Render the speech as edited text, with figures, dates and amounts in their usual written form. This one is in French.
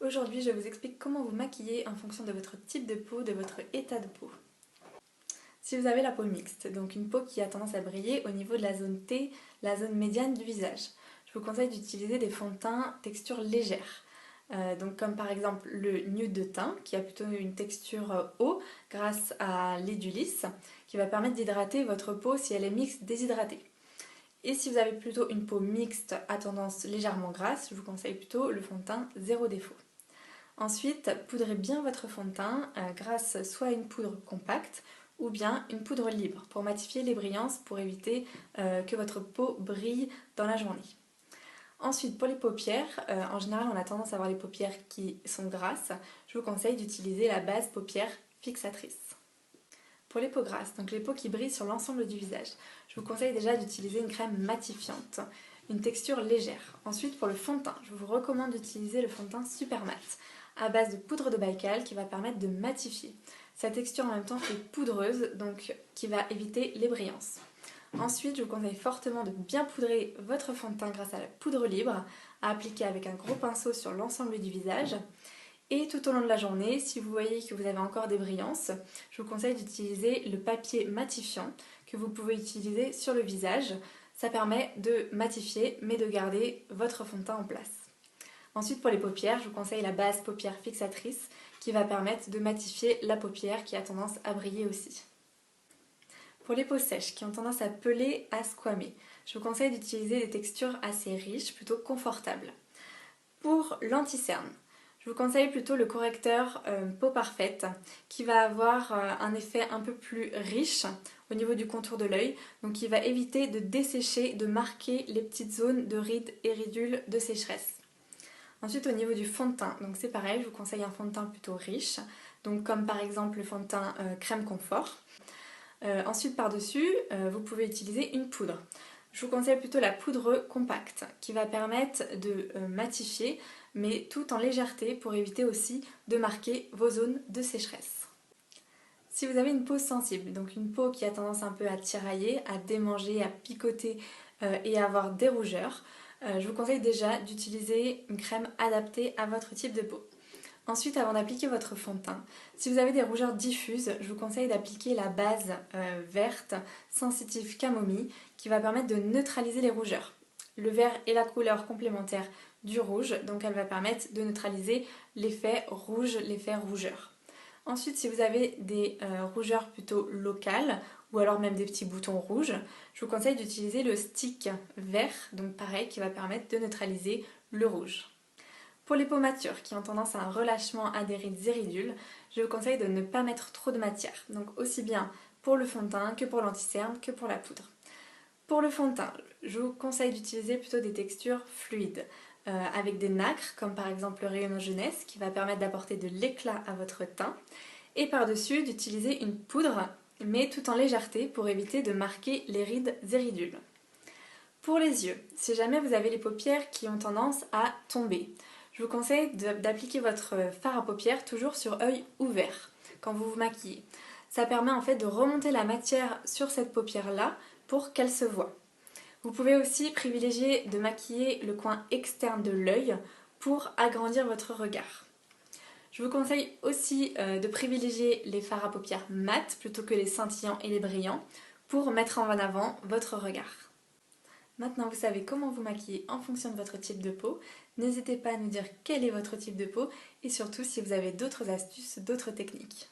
Aujourd'hui, je vous explique comment vous maquiller en fonction de votre type de peau, de votre état de peau. Si vous avez la peau mixte, donc une peau qui a tendance à briller au niveau de la zone T, la zone médiane du visage, je vous conseille d'utiliser des fonds de teint texture légère. Donc comme par exemple le nude de teint qui a plutôt une texture eau grâce à l'édulis qui va permettre d'hydrater votre peau si elle est mixte déshydratée. Et si vous avez plutôt une peau mixte à tendance légèrement grasse, je vous conseille plutôt le fond de teint zéro défaut. Ensuite, poudrez bien votre fond de teint grâce soit à une poudre compacte ou bien une poudre libre pour matifier les brillances pour éviter que votre peau brille dans la journée. Ensuite, pour les paupières, en général on a tendance à avoir les paupières qui sont grasses. Je vous conseille d'utiliser la base paupière fixatrice. Pour les peaux grasses, donc les peaux qui brillent sur l'ensemble du visage, je vous conseille déjà d'utiliser une crème matifiante, une texture légère. Ensuite, pour le fond de teint, je vous recommande d'utiliser le fond de teint Super Mat à base de poudre de Baïkal qui va permettre de matifier. Sa texture en même temps est poudreuse, donc qui va éviter les brillances. Ensuite, je vous conseille fortement de bien poudrer votre fond de teint grâce à la poudre libre, à appliquer avec un gros pinceau sur l'ensemble du visage. Et tout au long de la journée, si vous voyez que vous avez encore des brillances, je vous conseille d'utiliser le papier matifiant que vous pouvez utiliser sur le visage. Ça permet de matifier mais de garder votre fond de teint en place. Ensuite, pour les paupières, je vous conseille la base paupière fixatrice qui va permettre de matifier la paupière qui a tendance à briller aussi. Pour les peaux sèches qui ont tendance à peler, à squamer, je vous conseille d'utiliser des textures assez riches, plutôt confortables. Pour l'anti-cerne, je vous conseille plutôt le correcteur Peau Parfaite qui va avoir un effet un peu plus riche au niveau du contour de l'œil, donc qui va éviter de dessécher, de marquer les petites zones de rides et ridules de sécheresse. Ensuite, au niveau du fond de teint, donc c'est pareil, je vous conseille un fond de teint plutôt riche, donc comme par exemple le fond de teint crème confort. Ensuite, par-dessus, vous pouvez utiliser une poudre. Je vous conseille plutôt la poudre compacte qui va permettre de matifier, mais tout en légèreté pour éviter aussi de marquer vos zones de sécheresse. Si vous avez une peau sensible, donc une peau qui a tendance un peu à tirailler, à démanger, à picoter et à avoir des rougeurs, je vous conseille déjà d'utiliser une crème adaptée à votre type de peau. Ensuite, avant d'appliquer votre fond de teint, si vous avez des rougeurs diffuses, je vous conseille d'appliquer la base verte Sensitive Camomille qui va permettre de neutraliser les rougeurs. Le vert est la couleur complémentaire du rouge, donc elle va permettre de neutraliser l'effet rouge, l'effet rougeur. Ensuite, si vous avez des rougeurs plutôt locales ou alors même des petits boutons rouges, je vous conseille d'utiliser le stick vert, donc pareil, qui va permettre de neutraliser le rouge. Pour les peaux matures qui ont tendance à un relâchement à des rides et ridules, je vous conseille de ne pas mettre trop de matière, donc aussi bien pour le fond de teint que pour l'anti-cerne que pour la poudre. Pour le fond de teint, je vous conseille d'utiliser plutôt des textures fluides, avec des nacres comme par exemple le Rayon Jeunesse qui va permettre d'apporter de l'éclat à votre teint, et par-dessus d'utiliser une poudre mais tout en légèreté pour éviter de marquer les rides et ridules. Pour les yeux, si jamais vous avez les paupières qui ont tendance à tomber, je vous conseille d'appliquer votre fard à paupières toujours sur œil ouvert quand vous vous maquillez. Ça permet en fait de remonter la matière sur cette paupière-là pour qu'elle se voie. Vous pouvez aussi privilégier de maquiller le coin externe de l'œil pour agrandir votre regard. Je vous conseille aussi de privilégier les fards à paupières mat plutôt que les scintillants et les brillants pour mettre en avant votre regard. Maintenant vous savez comment vous maquiller en fonction de votre type de peau. N'hésitez pas à nous dire quel est votre type de peau et surtout si vous avez d'autres astuces, d'autres techniques.